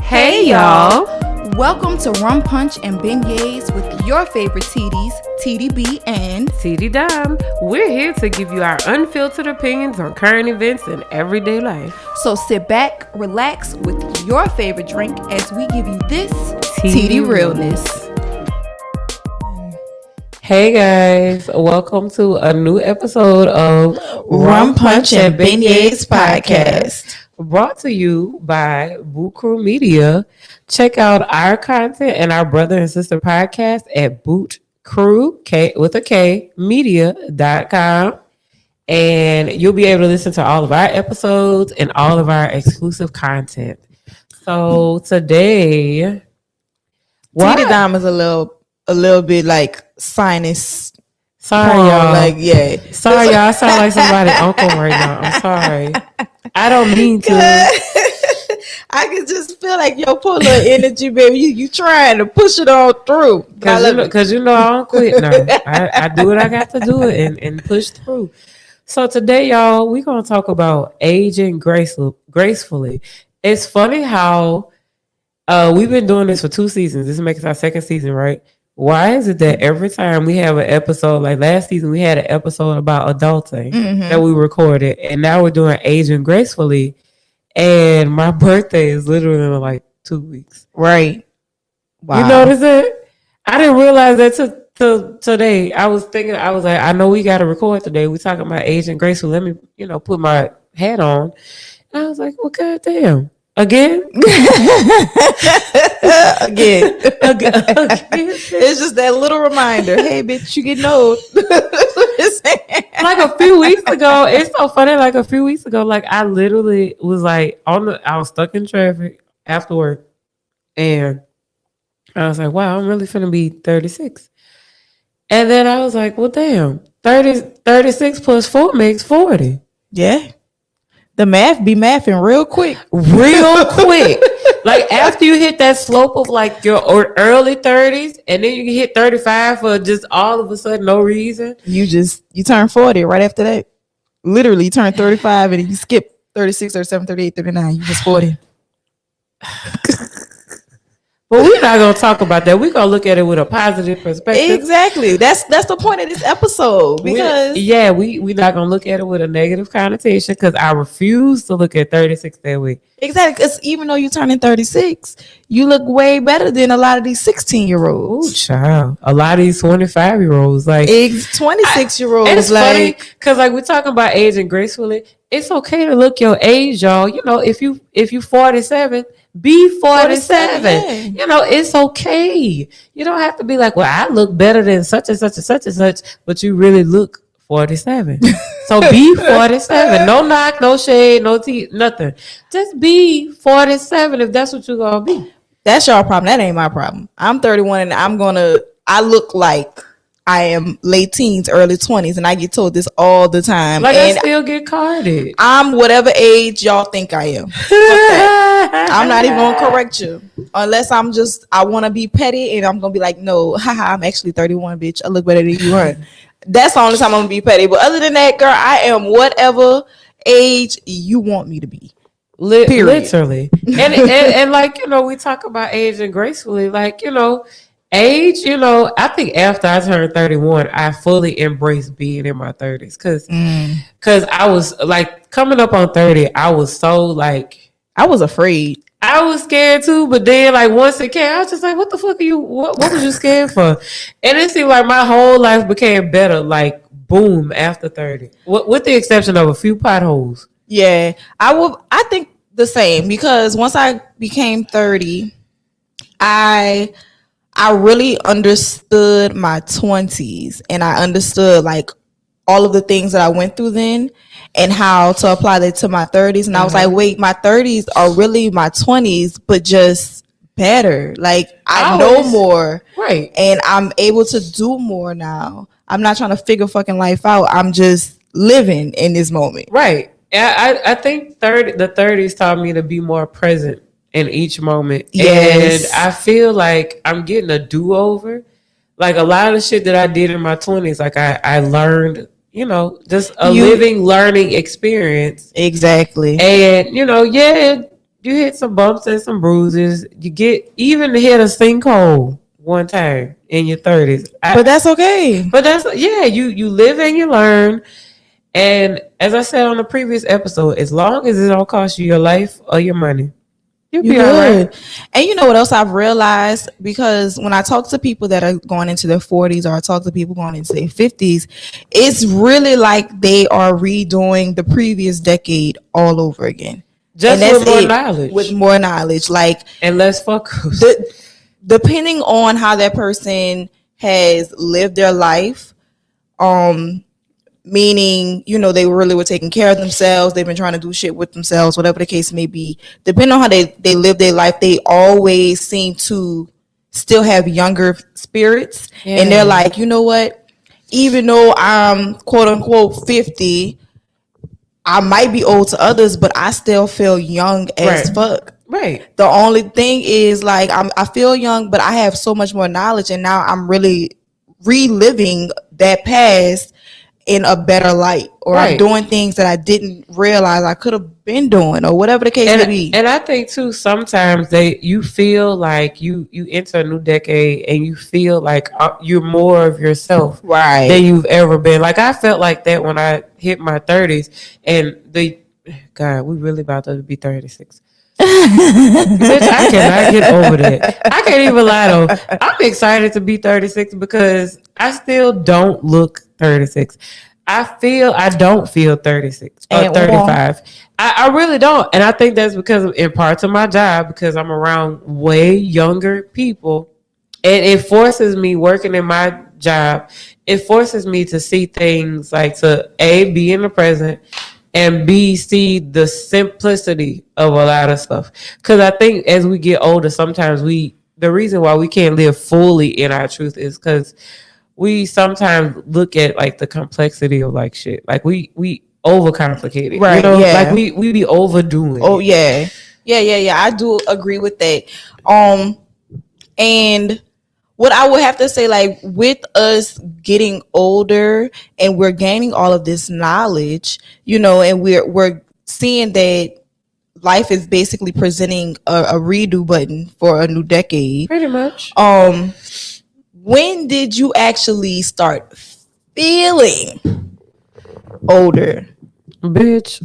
Hey y'all! Welcome to Rum Punch and Beignets with your favorite Teedies, TDB and Teedies. We're here to give you our unfiltered opinions on current events and everyday life. So sit back, relax with your favorite drink as we give you this Teedie realness. Hey guys, welcome to a new episode of Rum Punch and Beignets podcast. Brought to you by Boot Crew Media. Check out our content and our brother and sister podcast at Boot Crew media.com. And you'll be able to listen to all of our episodes and all of our exclusive content. So today, Teedies is a little bit like sinus. Sorry, y'all. Like, yeah. Sorry, y'all. I sound like somebody's uncle right now. I'm sorry. I don't mean to. I can just feel like your full of energy, baby. You trying to push it all through. Because you know I don't quit now. I do what I got to do and push through. So today, y'all, we're going to talk about aging gracefully. It's funny how we've been doing this for 2 seasons. This makes our second season, right? Why is it that every time we have an episode, like last season, we had an episode about adulting that we recorded, and now we're doing aging gracefully, and my birthday is literally in like 2 weeks. Right. Wow. You notice it? I didn't realize that till today. I was like, I know we got to record today. We're talking about aging gracefully. Let me, put my hat on. And I was like, well, goddamn. Again? Again. It's just that little reminder. Hey, bitch, you getting old. Like a few weeks ago, it's so funny. Like a few weeks ago, like I literally was like I was stuck in traffic after work, and I was like, wow, I'm really finna be 36. And then I was like, well, damn, 36 plus 4 makes 40. Yeah. The math be mathing real quick. Like after you hit that slope of like your early 30s, and then you can hit 35 for just all of a sudden no reason. You turn 40 right after that. Literally, you turn 35 and you skip 36, 37, 38, 39. You just 40. But we're not going to talk about that. We're going to look at it with a positive perspective. Exactly. That's the point of this episode. Because we're not going to look at it with a negative connotation, because I refuse to look at 36 that way. Exactly. Because even though you're turning 36, you look way better than a lot of these 16-year-olds. Oh, child. A lot of these 25-year-olds. Like 26-year-olds. It's funny because like we're talking about aging gracefully. It's okay to look your age, y'all. If you 47, be 47. Yeah. It's okay. You don't have to be like, well, I look better than such and such and such and such, but you really look 47. So be 47. No knock, no shade, no tea, nothing. Just be 47 if that's what you're gonna be. That's your problem. That ain't my problem. I'm 31 and I look like I am late teens, early 20s, and I get told this all the time. Like, and I still get carded. I'm whatever age y'all think I am. I'm not even gonna correct you unless I want to be petty, and I'm gonna be like, no, haha, I'm actually 31, bitch. I look better than you are. That's the only time I'm gonna be petty. But other than that, girl, I am whatever age you want me to be. Literally. and like, we talk about aging gracefully, like, age, I think after I turned 31, I fully embraced being in my 30s. Because I was like, coming up on 30, I was so like, I was afraid. I was scared too, but then like once it came, I was just like, what the fuck are you, what was you scared for? And it seemed like my whole life became better, like boom, after 30. With the exception of a few potholes. Yeah, I think the same, because once I became 30, I really understood my 20s, and I understood like all of the things that I went through then and how to apply that to my 30s. And I was like, wait, my 30s are really my 20s, but just better. Like I know more. Right. And I'm able to do more now. I'm not trying to figure fucking life out. I'm just living in this moment. Right. I think the 30s taught me to be more present in each moment. Yes. And I feel like I'm getting a do-over. Like a lot of the shit that I did in my 20s, like I learned, just a living learning experience. Exactly. And, you hit some bumps and some bruises. You get even hit a sinkhole one time in your 30s. But that's okay. But that's you live and you learn. And as I said on the previous episode, as long as it don't cost you your life or your money, you'll be all right. And you know what else I've realized? Because when I talk to people that are going into their 40s, or I talk to people going into their 50s, it's really like they are redoing the previous decade all over again. Just with more knowledge. With more knowledge. Like, and less focus. Depending on how that person has lived their life, meaning, you know, they really were taking care of themselves, they've been trying to do shit with themselves, whatever the case may be. Depending on how they live their life, they always seem to still have younger spirits. Yeah. And they're like, you know what? Even though I'm quote unquote 50, I might be old to others, but I still feel young as fuck. Right. The only thing is, like, I feel young, but I have so much more knowledge, and now I'm really reliving that past in a better light, or I'm doing things that I didn't realize I could have been doing, or whatever the case may be. And I think too, sometimes you feel like you enter a new decade and you feel like you're more of yourself than you've ever been. Like, I felt like that when I hit my 30s, and God, we really about to be 36. Bitch, I cannot get over that. I can't even lie though. I'm excited to be 36 because I still don't look 36. I don't feel 36 or 35. I really don't. And I think that's because in part to my job, because I'm around way younger people, and it forces me, working in my job, it forces me to see things like, to A, be in the present, and B, see the simplicity of a lot of stuff. Because I think as we get older, sometimes the reason why we can't live fully in our truth is because we sometimes look at like the complexity of like shit. Like we overcomplicate it. Right. You know? Yeah. Like we be overdoing it. Yeah. Yeah. I do agree with that. And what I would have to say, like, with us getting older and we're gaining all of this knowledge, you know, and we're seeing that life is basically presenting a redo button for a new decade. Pretty much. When did you actually start feeling older? Bitch.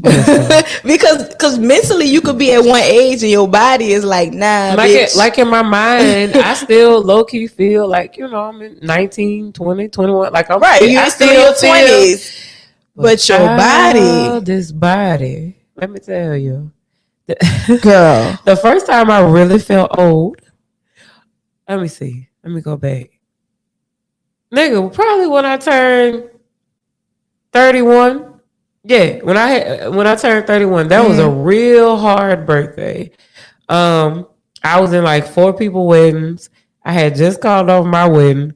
because mentally you could be at one age and your body is like, nah, bitch. Like in my mind, I still low-key feel like, you know, I'm in 19, 20, 21. Like, I'm right. You're still in your 20s. But your body. This body. Let me tell you. Girl. The first time I really felt old. Let me see. Let me go back. Nigga, probably when I turned 31. Yeah, when I turned 31, that was a real hard birthday. I was in like 4 people weddings. I had just called off my wedding.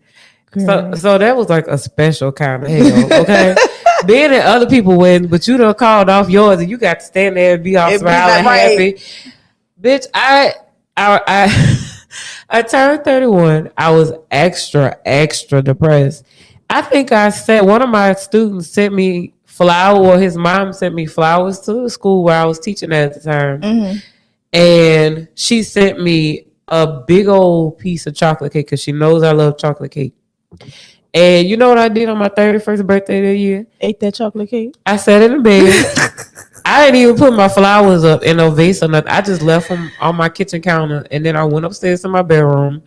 So that was like a special kind of hell, okay? Being at other people's weddings, but you done called off yours and you got to stand there and be all smiling and happy. Bitch, I turned 31. I was extra depressed. I think one of my students sent me his mom sent me flowers to the school where I was teaching at the time. Mm-hmm. And she sent me a big old piece of chocolate cake because she knows I love chocolate cake. And you know what I did on my 31st birthday that year? Ate that chocolate cake. I sat in the bed. I didn't even put my flowers up in no vase or nothing. I just left them on my kitchen counter. And then I went upstairs to my bedroom.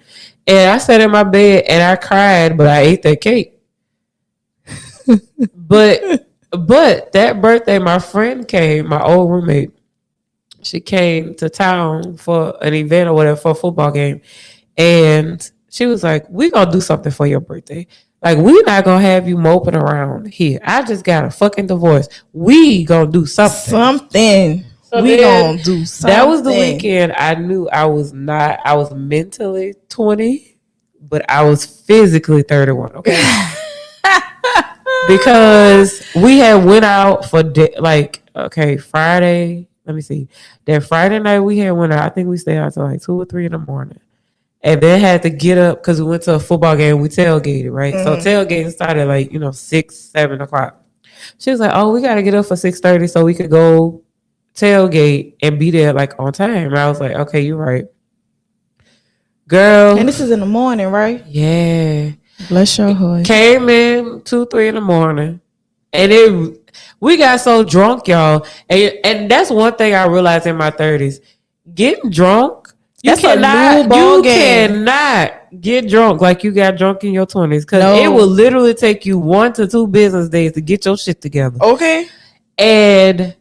And I sat in my bed and I cried, but I ate that cake. But that birthday, my friend came, my old roommate. She came to town for an event or whatever, for a football game. And she was like, we going to do something for your birthday. Like, we not going to have you moping around here. I just got a fucking divorce. We going to do something. So we going to do something. That was the weekend I knew I was mentally 20, but I was physically 31, okay? Because we had went out for Friday. Let me see. That Friday night we had went out. I think we stayed out till like 2 or 3 in the morning, and then had to get up because we went to a football game. We tailgated, right? Mm-hmm. So tailgating started like 6, 7 o'clock. She was like, "Oh, we got to get up for 6:30 so we could go tailgate and be there like on time. And I was like, okay, you're right. Girl. And this is in the morning, right? Yeah. Bless your heart. Came in 2-3 in the morning. And we got so drunk, y'all. And that's one thing I realized in my 30s. Getting drunk, you cannot get drunk like you got drunk in your 20s. Because it will literally take you 1 to 2 business days to get your shit together. Okay. And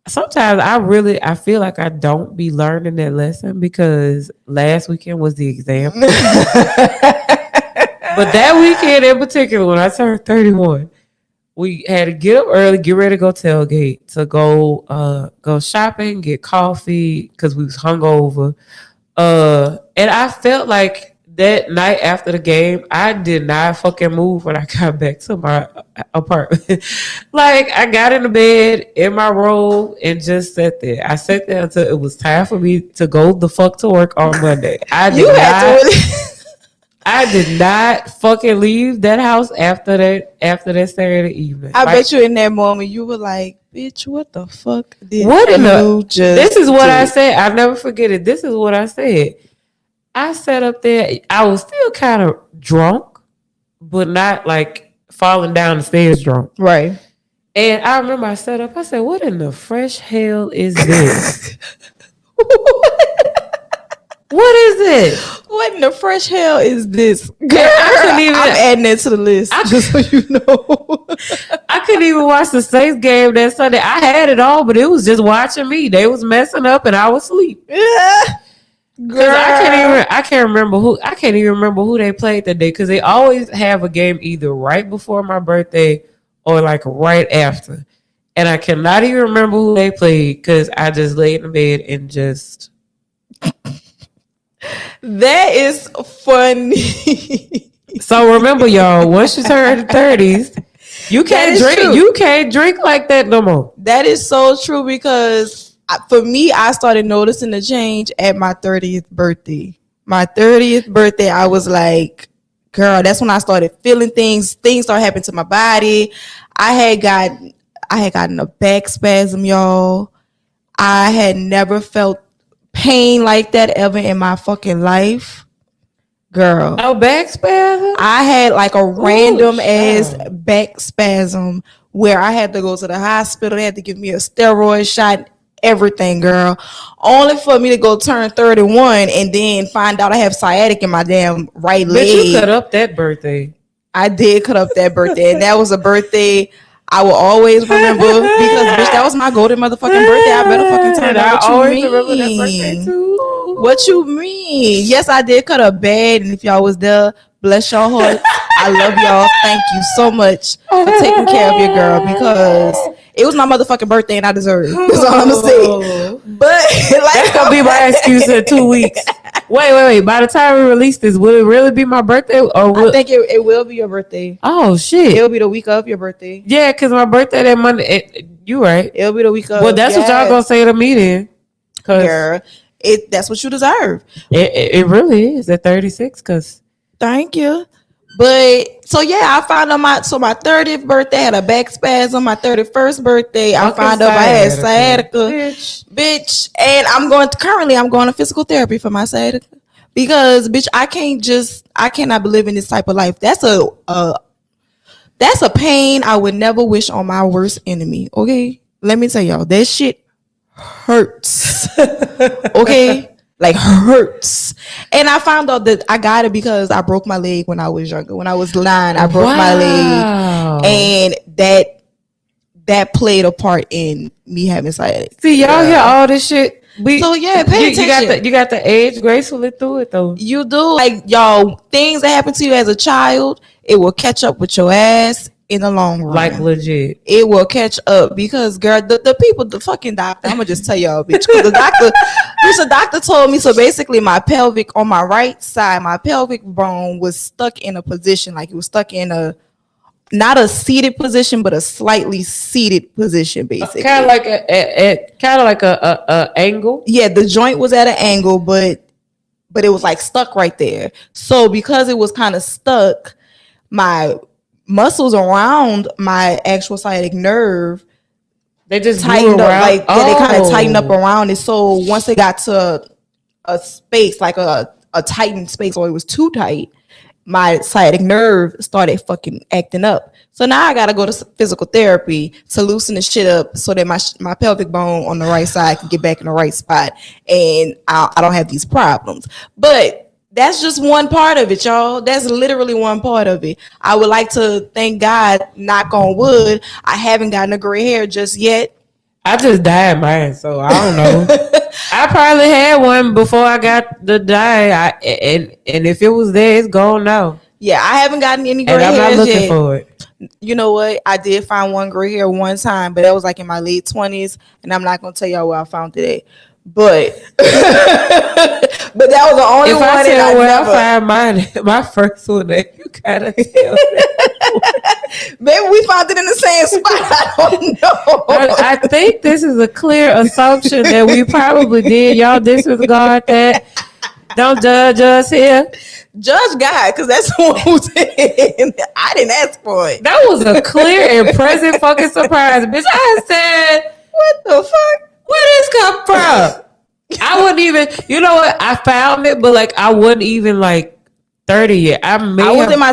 sometimes I feel like I don't be learning that lesson because last weekend was the example. But that weekend in particular, when I turned 31, we had to get up early, get ready to go tailgate, to go shopping, get coffee because we was hungover. And I felt like that night after the game, I did not fucking move when I got back to my apartment. Like, I got in the bed in my robe and just sat there. I sat there until it was time for me to go the fuck to work on Monday. I did not fucking leave that house after that Saturday evening. I bet you in that moment you were like, bitch, what the fuck did This is what I said. I'll never forget it. This is what I said. I sat up there. I was still kind of drunk, but not like falling down the stairs drunk. Right. And I remember I sat up. I said, what in the fresh hell is this? What is this? What in the fresh hell is this? Girl, I'm adding it to the list just so you know. I couldn't even watch the Saints game that Sunday. I had it on, but it was just watching me. They was messing up and I was asleep. Yeah. Girl. I can't even remember who they played that day because they always have a game either right before my birthday or like right after. And I cannot even remember who they played because I just laid in the bed and just... That is funny. So remember, y'all, once you turn the 30s, you can't drink. True. You can't drink like that no more. That is so true because for me, I started noticing the change at my 30th birthday. My 30th birthday, I was like, girl, that's when I started feeling things. Things started happening to my body. I had gotten a back spasm, y'all. I had never felt pain like that ever in my fucking life. Girl. Oh, back spasm? I had like a random ass back spasm where I had to go to the hospital. They had to give me a steroid shot, everything, girl. Only for me to go turn 31 and then find out I have sciatic in my damn right leg. But you cut up that birthday. I did cut up that birthday. And that was a birthday I will always remember because, bitch, that was my golden motherfucking birthday. I better fucking turn out. I always remember that birthday too. What you mean? Yes, I did cut up bad, and if y'all was there, bless your hearts. I love y'all. Thank you so much for taking care of your girl because it was my motherfucking birthday and I deserve it. That's all I'm gonna say. But like, that's gonna be my excuse in 2 weeks. Wait. By the time we release this, will it really be my birthday? Or I think it will be your birthday. Oh shit! It'll be the week of your birthday. Yeah, because my birthday that Monday. You right? It'll be the week of. Well, that's what y'all gonna say to me then. Girl, that's what you deserve. It really is at 36. Cause thank you. But so yeah, I found out my 30th birthday I had a back spasm. My 31st birthday, I found out I had sciatica, bitch. And I'm going to physical therapy for my sciatica because, bitch, I cannot be living this type of life. That's a pain I would never wish on my worst enemy. Okay, let me tell y'all, that shit hurts. Okay. Like hurts. And I found out that I got it because I broke my leg when I was younger. When I was 9, I broke my leg. And that played a part in me having sciatica. See, y'all hear all this shit. So yeah, pay attention. You got the age gracefully through it though. You do. Like, y'all, things that happen to you as a child, it will catch up with your ass in the long run. Like legit. It will catch up because, girl, the people, the fucking doctor, I'm gonna just tell y'all, bitch, because the doctor told me, so basically my pelvic, on my right side, my pelvic bone was stuck in a position, like it was stuck in not a seated position, but a slightly seated position, basically. Kind of like a angle. Yeah, the joint was at an angle, but it was like stuck right there. So because it was kind of stuck, my muscles around my actual sciatic nerve, They just tightened up, around. like they kind of tightened up around it. So once they got to a space, like a tightened space, or it was too tight, my sciatic nerve started fucking acting up. So now I gotta go to physical therapy to loosen the shit up so that my pelvic bone on the right side can get back in the right spot, and I don't have these problems. But that's just one part of it, y'all. That's literally one part of it. I would like to thank God, knock on wood, I haven't gotten a gray hair just yet. I just dyed mine, so I don't know. I probably had one before I got the dye, and if it was there, it's gone now. Yeah, I haven't gotten any gray and I'm hairs not looking yet. for it. You know what? I did find one gray hair one time, but that was like in my late 20s, and I'm not gonna tell y'all where I found it at. But but that was the only If one. I tell where never... I find mine, my first one, that you gotta tell. Maybe we found it in the same spot. I don't know. I think this is a clear assumption that we probably did. Y'all disregard that. Don't judge us here. Judge God, because that's the one who's in. I didn't ask for it. That was a clear and present fucking surprise, bitch. I said, what the fuck? Where this come from? I wouldn't even, you know what? I found it, but like I wasn't even like 30 yet. I was in my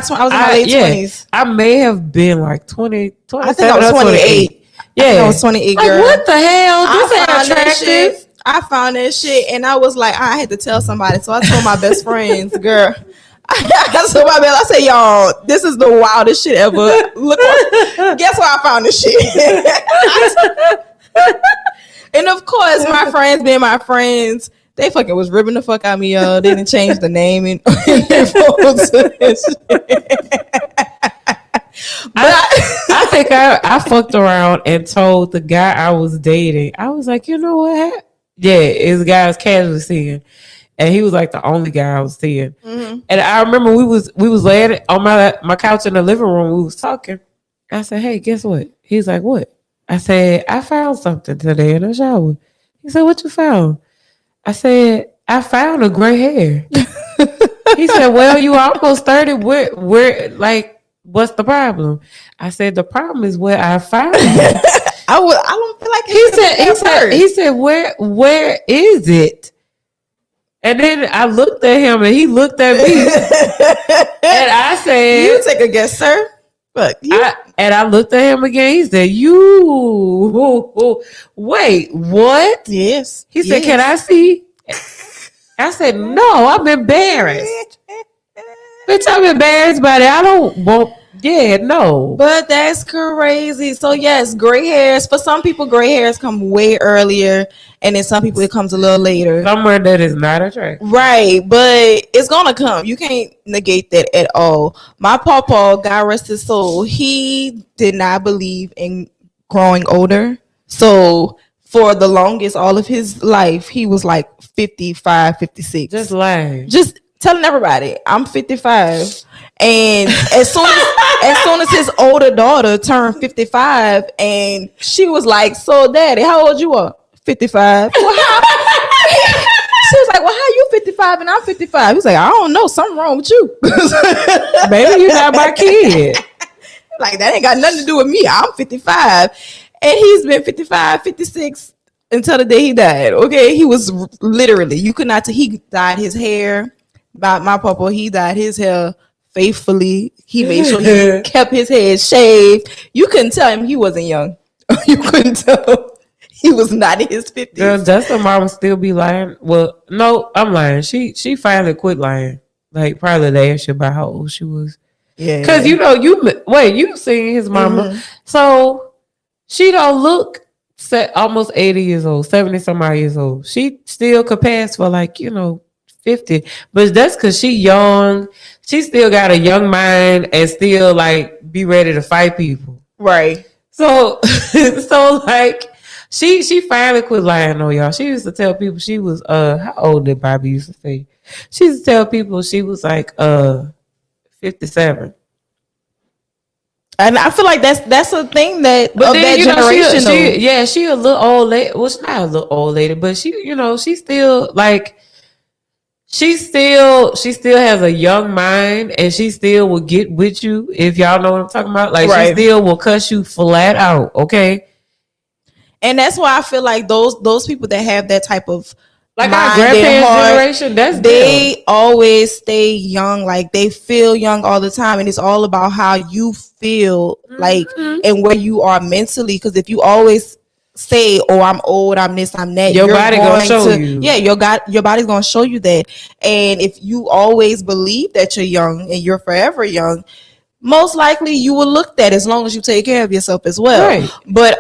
late 20s. I may have been like 20, 27. I think I was 28. Yeah, I was 28. Girl. Like, what the hell? This ain't attractive. I found that shit, and I was like, I had to tell somebody. So I told my best friends, girl. I told my best, I said, y'all, this is the wildest shit ever. Look, guess where I found this shit? And of course, my friends being my friends, they fucking was ripping the fuck out of me, y'all. They didn't change the name and photos. I think I fucked around and told the guy I was dating. I was like, you know what? Yeah, it's a guy I was casually seeing, and he was like the only guy I was seeing. Mm-hmm. And I remember we was laying on my couch in the living room. We was talking. I said, "Hey, guess what?" He's like, "What?" I said, "I found something today in the shower." He said, "What you found?" I said, "I found a gray hair." He said, "Well, you almost 30. Where, like, what's the problem?" I said, "The problem is where I found it." I don't feel like he said, where is it? And then I looked at him and he looked at me. And I said, "You take a guess, sir." Look, and I looked at him again. He said, wait, what? Yes. He said, "Can I see?" I said, "No, I'm embarrassed." Bitch, I'm embarrassed by that. I don't want. Yeah, no. But that's crazy. So yes, gray hairs. For some people, gray hairs come way earlier, and then some people it comes a little later. Somewhere that is not attractive. Right, but it's gonna come. You can't negate that at all. My pawpaw, God rest his soul, he did not believe in growing older. So for the longest, all of his life, he was like 55, 56. Just lying. Just telling everybody, I'm 55. And as soon as his older daughter turned 55, and she was like, "So, Daddy, how old you are?" 55. Well, she was like, "Well, how you 55 and I'm 55?" He was like, "I don't know, something wrong with you." Maybe you're not my kid. Like, that ain't got nothing to do with me. I'm 55, and he's been 55, 56 until the day he died. Okay, he was literally, you could not. He dyed his hair. My papa, he dyed his hair faithfully. He made sure he kept his head shaved. You couldn't tell him he wasn't young. You couldn't tell he was not in his 50s. Girl, Justin's mama still be lying. Well, no, I'm lying. She finally quit lying. Like probably last year about how old she was. Yeah. Because you seen his mama. Mm-hmm. So she don't look almost 80 years old, 70 some odd years old. She still could pass for 50. But that's because she young. She still got a young mind and still be ready to fight people. Right. So she finally quit lying on y'all. She used to tell people she was how old did Bobby used to say? She used to tell people she was 57. And I feel like that's a thing that but then, that generation. She a little old lady. Well, she's not a little old lady, but she still she still has a young mind, and she still will get with you if y'all know what I'm talking about. Right. She still will cuss you flat out, okay? And that's why I feel like those people that have that type of like mind our grandparents' heart, generation, that's they them. always stay young. Like they feel young all the time, and it's all about how you feel, like, and where you are mentally. Because if you always say, "Oh, I'm old, I'm this, I'm that," Your you're body going gonna show to, you. yeah, your body's gonna show you that. And if you always believe that you're young and you're forever young, most likely you will look that, as long as you take care of yourself as well. Right. But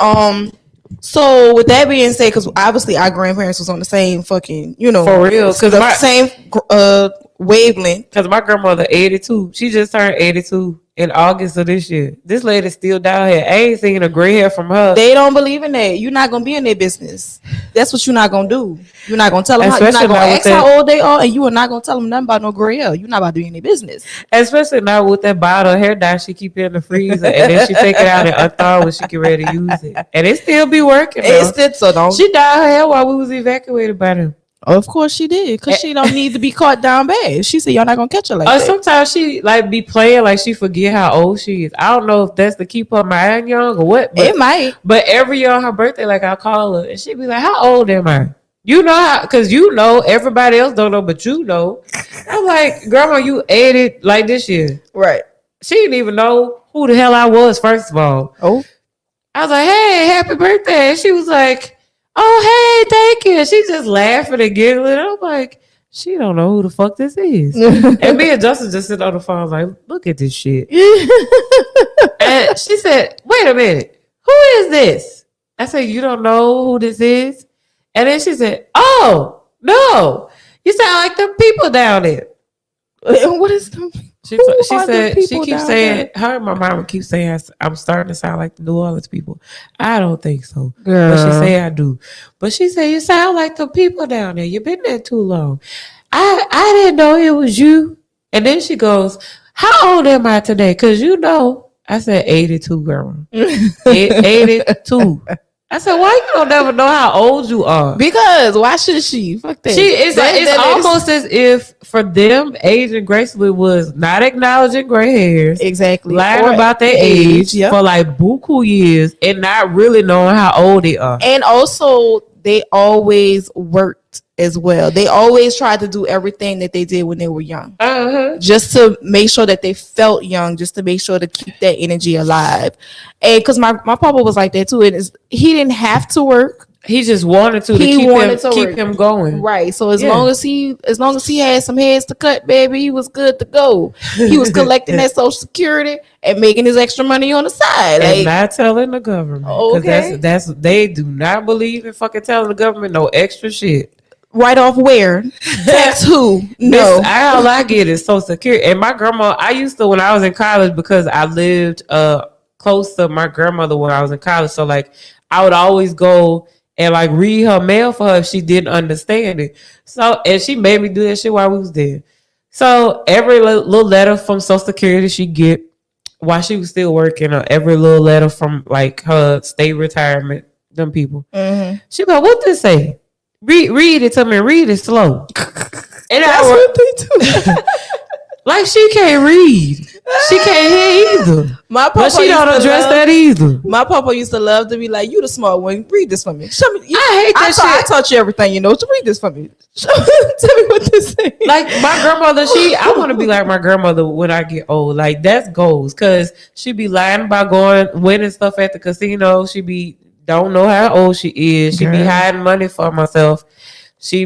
so with that being said, because obviously our grandparents was on the same fucking, For real, because the same wavelength. Because my grandmother 82, she just turned 82 in August of this year. This lady's still down here. I ain't seen a gray hair from her. They don't believe in that. You're not gonna be in their business. That's what you're not gonna do. You're not gonna tell them. You're not gonna ask how old they are, and you are not gonna tell them nothing about no gray hair. You're not about to be in their business. Especially now with that bottle of hair dye she keep in the freezer, and then she take it out and unthaw when she get ready to use it, and it still be working. It's still so don't. She dyed her hair while we was evacuated by them. Of course she did, because she don't need to be caught down bad. She said y'all not gonna catch her like that. Sometimes she like be playing like she forget how old she is. I don't know if that's to keep her mind young or what. But, it might. But every year on her birthday, like I call her and she be like, "How old am I?" You know how, because everybody else don't know, but you know. I'm like, "Grandma, you 80 like this year." Right. She didn't even know who the hell I was, first of all. Oh. I was like, "Hey, happy birthday." And she was like, "Oh, hey, thank you." She just laughing and giggling. I'm like, she don't know who the fuck this is. And me and Justin just sit on the phone like, look at this shit. And she said, "Wait a minute. Who is this?" I said, "You don't know who this is?" And then she said, "Oh, no. You sound like the people down there." What is them? She said she keeps saying, her and my mama keep saying I'm starting to sound like the New Orleans people. I don't think so. Girl. But she say I do. But she said, "You sound like the people down there. You've been there too long." I didn't know it was you. And then she goes, "How old am I today?" Because I said 82, girl. 82. I said, "Why you don't never know how old you are?" Because why should she? Fuck that. It's almost as if for them, aging gracefully was not acknowledging gray hairs. Exactly. Lying about their age for like buku years and not really knowing how old they are. And also, they always worked as well. They always tried to do everything that they did when they were young. Just to make sure that they felt young, just to make sure to keep that energy alive. And because my papa was like that too. And he didn't have to work. He just wanted to keep him going. Right. So as long as he had some heads to cut, baby, he was good to go. He was collecting that Social Security and making his extra money on the side. And not telling the government. Okay. That's they do not believe in fucking telling the government no extra shit. Right off where? Tax who? No. All I get is Social Security. And my grandma, I used to, when I was in college, because I lived close to my grandmother when I was in college. So like I would always go and like read her mail for her if she didn't understand it. So, and she made me do that shit while we was there. So every little letter from Social Security she get while she was still working, or every little letter from like her state retirement, them people. She be like, "What this say? Read it to me. Read it slow." And that's what they do. Like she can't read. She can't hear either. But she don't address that either. My papa used to love to be like, "You the smart one. Read this for me. Show me." I hate that shit. I taught you everything you know. So read this for me. Tell me what this is. Like my grandmother, I want to be like my grandmother when I get old. Like that's goals, because she be lying about winning stuff at the casino. She don't know how old she is. She be hiding money for herself. She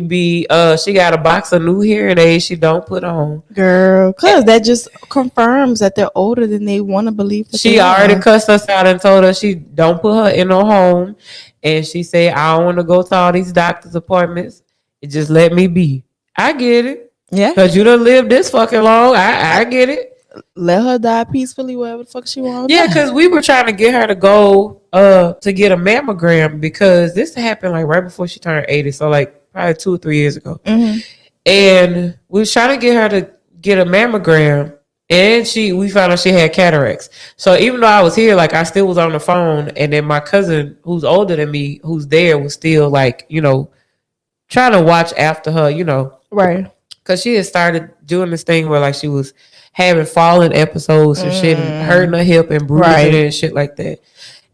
got a box of new hearing aids she don't put on. Girl, because that just confirms that they're older than they want to believe. She already cussed us out and told us she don't put her in her home. And she said, "I don't want to go to all these doctor's appointments. It just let me be." I get it. Yeah. Because you done lived this fucking long. I get it. Let her die peacefully wherever the fuck she wants. Yeah, because we were trying to get her to go to get a mammogram, because this happened like right before she turned 80. So like probably 2 or 3 years ago. And we was trying to get her to get a mammogram, and we found out she had cataracts. So even though I was here, like I still was on the phone, and then my cousin who's older than me, who's there, was still like, trying to watch after her, Right. Because she had started doing this thing where like she was having falling episodes and shit, and hurting her hip and bruising it and shit like that.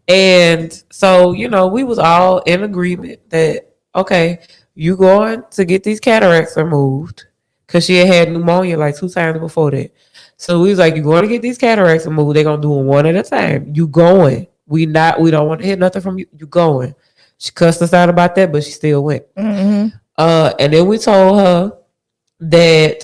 And so, we was all in agreement that, okay, you going to get these cataracts removed because she had pneumonia like 2 times before that. So we was like, you're going to get these cataracts removed. They're going to do it one at a time. You going. We don't want to hear nothing from you. You going. She cussed us out about that, but she still went. Mm-hmm. And then we told her that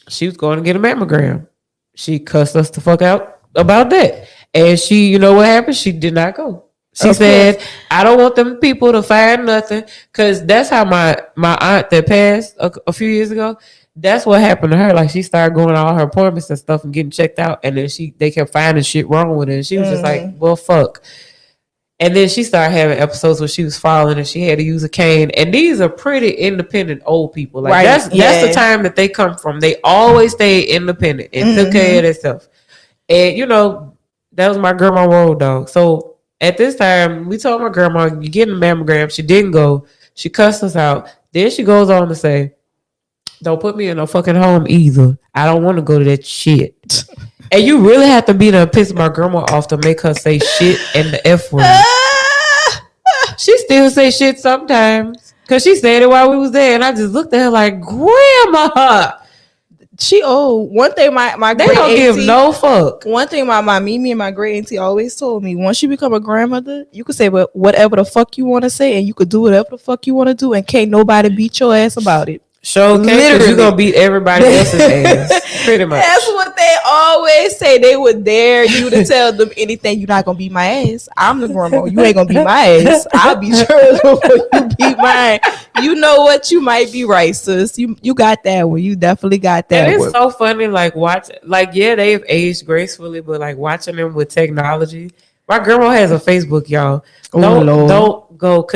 she was going to get a mammogram. She cussed us the fuck out about that. And she, you know what happened? She did not go. She said, I don't want them people to find nothing. Because that's how my aunt that passed a few years ago, that's what happened to her. Like, she started going to all her appointments and stuff and getting checked out. And then they kept finding shit wrong with her. And she was just like, well, fuck. And then she started having episodes where she was falling and she had to use a cane. And these are pretty independent old people. Like, that's the time that they come from. They always stayed independent and took care of themselves. And, that was my grandma road dog. So at this time, we told my grandma, you getting a mammogram. She didn't go. She cussed us out. Then she goes on to say, don't put me in no fucking home either. I don't want to go to that shit. And you really have to be there to piss my grandma off to make her say shit and the F word. She still say shit sometimes. Because she said it while we was there. And I just looked at her like, Grandma. She old. One thing my they great don't auntie, give no fuck. One thing my Mimi and my great auntie always told me: once you become a grandmother, you could say whatever the fuck you want to say, and you could do whatever the fuck you want to do, and can't nobody beat your ass about it. Literally, you're gonna beat everybody else's ass. Pretty much. That's what they always say. They would dare you to tell them anything. You're not gonna beat my ass. I'm the grandma. You ain't gonna beat my ass. I'll beat yours before you beat mine. You know what? You might be right, sis. You got that one. You definitely got that. And it's so funny, they've aged gracefully, but like watching them with technology. My grandma has a Facebook, y'all. Don't go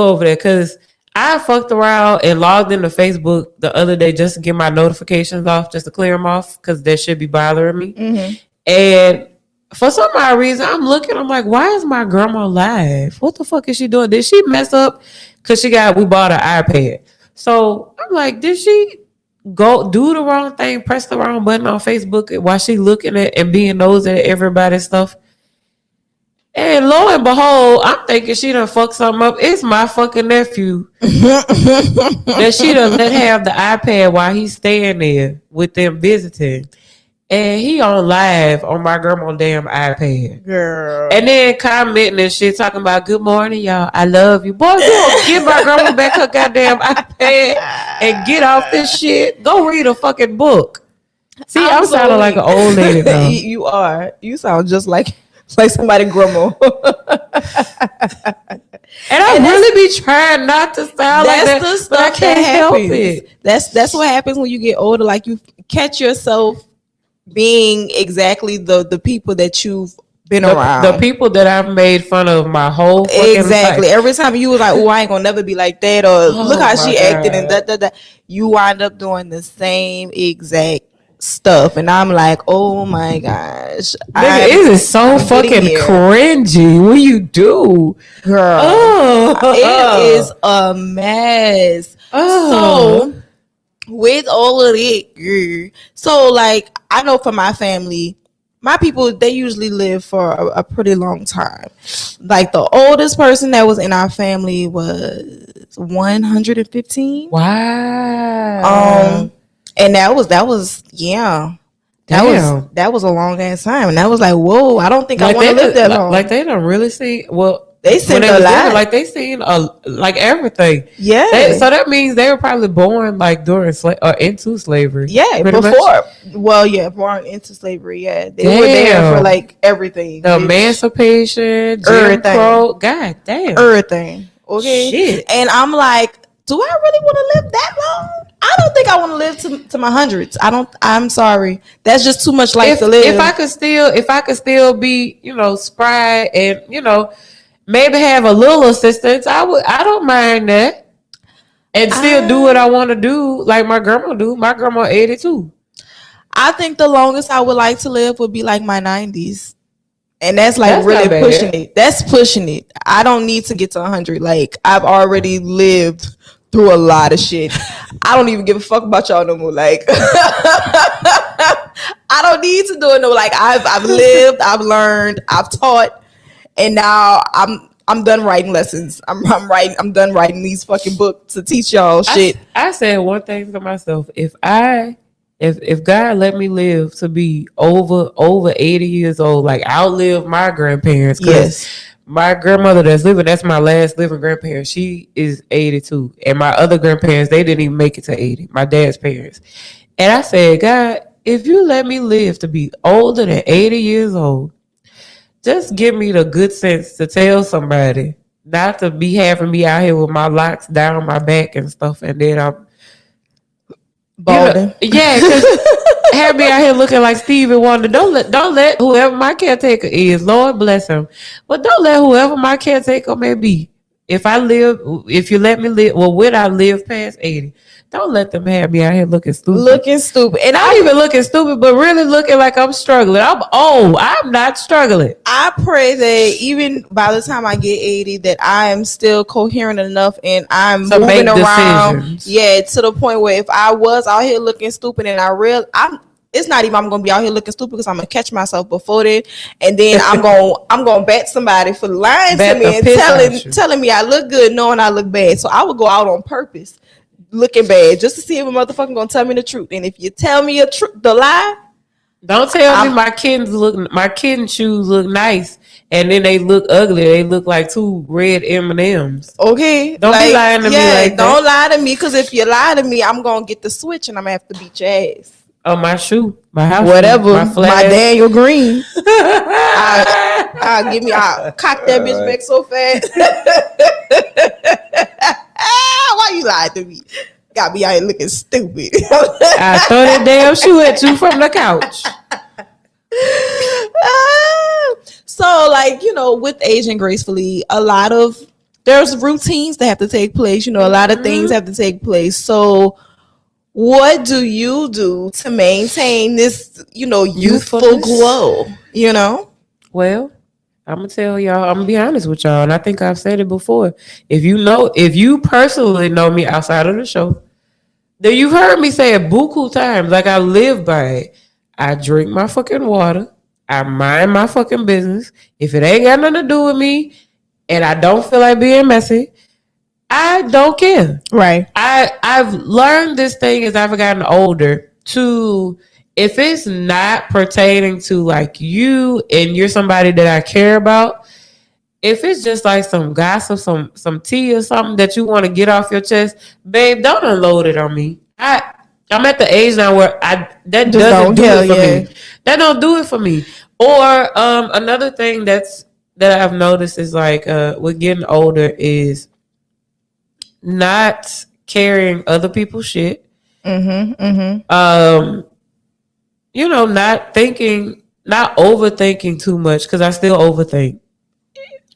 over there because I fucked around and logged into Facebook the other day just to get my notifications off, just to clear them off because that should be bothering me. Mm-hmm. And for some odd reason, I'm like, why is my grandma live? What the fuck is she doing? Did she mess up? Because we bought an iPad. So I'm like, did she go do the wrong thing, press the wrong button on Facebook while she looking at and being nosy at everybody's stuff? And lo and behold, I'm thinking she done fucked something up. It's my fucking nephew that she done let have the iPad while he's staying there with them visiting. And he on live on my grandma's damn iPad. Girl. And then commenting and shit, talking about, good morning, y'all. I love you. Boy, go get my grandma back her goddamn iPad and get off this shit. Go read a fucking book. See, I'm sounding like an old lady now. You are. You sound just like somebody grandma. And I really be trying not to sound like that, the stuff but I can't help it. That's what happens when you get older. Like, you catch yourself being exactly the people that you've been around. The people that I've made fun of my whole fucking life. Every time you was like, oh, I ain't gonna never be like that, or look how she acted, and that. You wind up doing the same exact stuff, and I'm like, oh my gosh, it is so fucking cringy when you do, girl. It is a mess. So with all of it, so like, I know for my family, my people, they usually live for a pretty long time. Like, the oldest person that was in our family was 115. Wow. And that was that was a long ass time, and that was like, whoa, I don't think I want to live that long. Like, they don't really see. Well, they seen a lot. Like, they seen like everything. Yeah. So that means they were probably born like during into slavery. Yeah, before. Much. Well, yeah, born into slavery. Yeah, they were there for like everything. The emancipation, Jim Crow. God damn. Everything. Okay. Shit. And I'm like, do I really want to live that long? I don't think I want to live to my hundreds. I'm sorry. That's just too much life to live. If I could still be, spry and, maybe have a little assistance, I don't mind that. And still do what I want to do, like my grandma do. My grandma 82. I think the longest I would like to live would be like my 90s. And that's really pushing it. That's pushing it. I don't need to get to 100. Like, I've already lived through a lot of shit. I don't even give a fuck about y'all no more. Like, I don't need to do it. No, like I've lived, I've learned, I've taught, and now I'm done writing lessons. I'm done writing these fucking books to teach y'all shit. I said one thing to myself: if God let me live to be over 80 years old, like outlive my grandparents, Yes. my grandmother that's my last living grandparent. She is 82, and my other grandparents, they didn't even make it to 80. My dad's parents. And I said, God, if you let me live to be older than 80 years old, just give me the good sense to tell somebody not to be having me out here with my locks down my back and stuff, and then I'm balding. because have me out here looking like Stevie Wonder. Don't let whoever my caretaker is, Lord bless him, but don't let whoever my caretaker may be. If you let me live, well, when I live past 80, don't let them have me out here looking stupid. And not even looking stupid, but really looking like I'm struggling. I'm old. I'm not struggling. I pray that even by the time I get 80, that I am still coherent enough and I'm to moving around. Decisions. Yeah, to the point where if I was out here looking stupid and it's not even I'm gonna be out here looking stupid because I'm gonna catch myself before then, and then I'm gonna bat somebody for lying to me and telling me I look good knowing I look bad. So I would go out on purpose looking bad just to see if a motherfucker gonna tell me the truth. And if you tell me the lie, don't tell me my kitten shoes look nice and then they look ugly. They look like two red M&Ms. Okay, don't be lying to me like that. Don't lie to me, because if you lie to me, I'm gonna get the switch and I'm gonna have to beat your ass. Oh, my shoe, my house, whatever, shoe, my Daniel Green. I'll cock that bitch back so fast. Why you lied to me? Got me out here looking stupid. I throw that damn shoe at you from the couch. So, like, with aging gracefully, there's routines that have to take place. A lot of things have to take place. So what do you do to maintain this, youthful glow? Well, I'm gonna tell y'all, I'm gonna be honest with y'all, and I think I've said it before. If you personally know me outside of the show, then you've heard me say it buku times. Like, I live by it. I drink my fucking water. I mind my fucking business. If it ain't got nothing to do with me and I don't feel like being messy, I don't care. Right. I've learned this thing as I've gotten older to, if it's not pertaining to like you and you're somebody that I care about, if it's just like some gossip, some tea or something that you want to get off your chest, babe, don't unload it on me. I'm at the age now where that doesn't do it for me. That don't do it for me. Or another thing that I've noticed is like with getting older is not carrying other people's shit. Not overthinking too much, because I still overthink.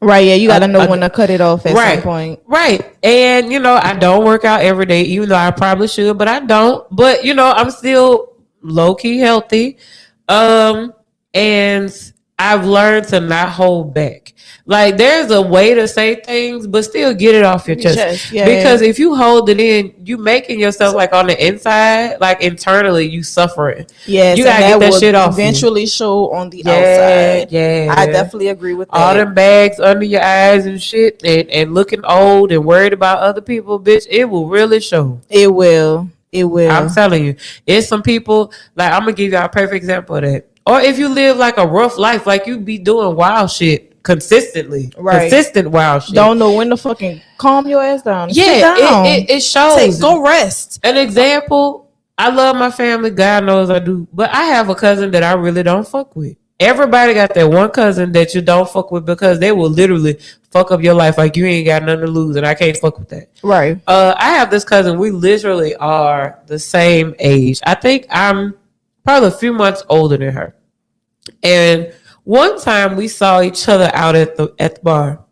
Right, yeah, you gotta know when to cut it off at some point. Right. And I don't work out every day, even though I probably should, but I don't. But I'm still low-key healthy. And I've learned to not hold back. Like, there's a way to say things, but still get it off your chest. Because if you hold it in, you making yourself, like, on the inside, like, internally, you suffering. Yes, you gotta get that shit off. Eventually show on the outside. Yeah, I definitely agree with that. All them bags under your eyes and shit, and looking old and worried about other people, bitch, it will really show. It will. I'm telling you, it's some people, like, I'm gonna give y'all a perfect example of that. Or if you live like a rough life, like you be doing wild shit consistently, consistent wild shit. Don't know when to fucking calm your ass down. Yeah, it shows. Go rest. An example, I love my family. God knows I do. But I have a cousin that I really don't fuck with. Everybody got that one cousin that you don't fuck with because they will literally fuck up your life like you ain't got nothing to lose, and I can't fuck with that. Right. I have this cousin. We literally are the same age. I think I'm probably a few months older than her. And one time we saw each other out at the bar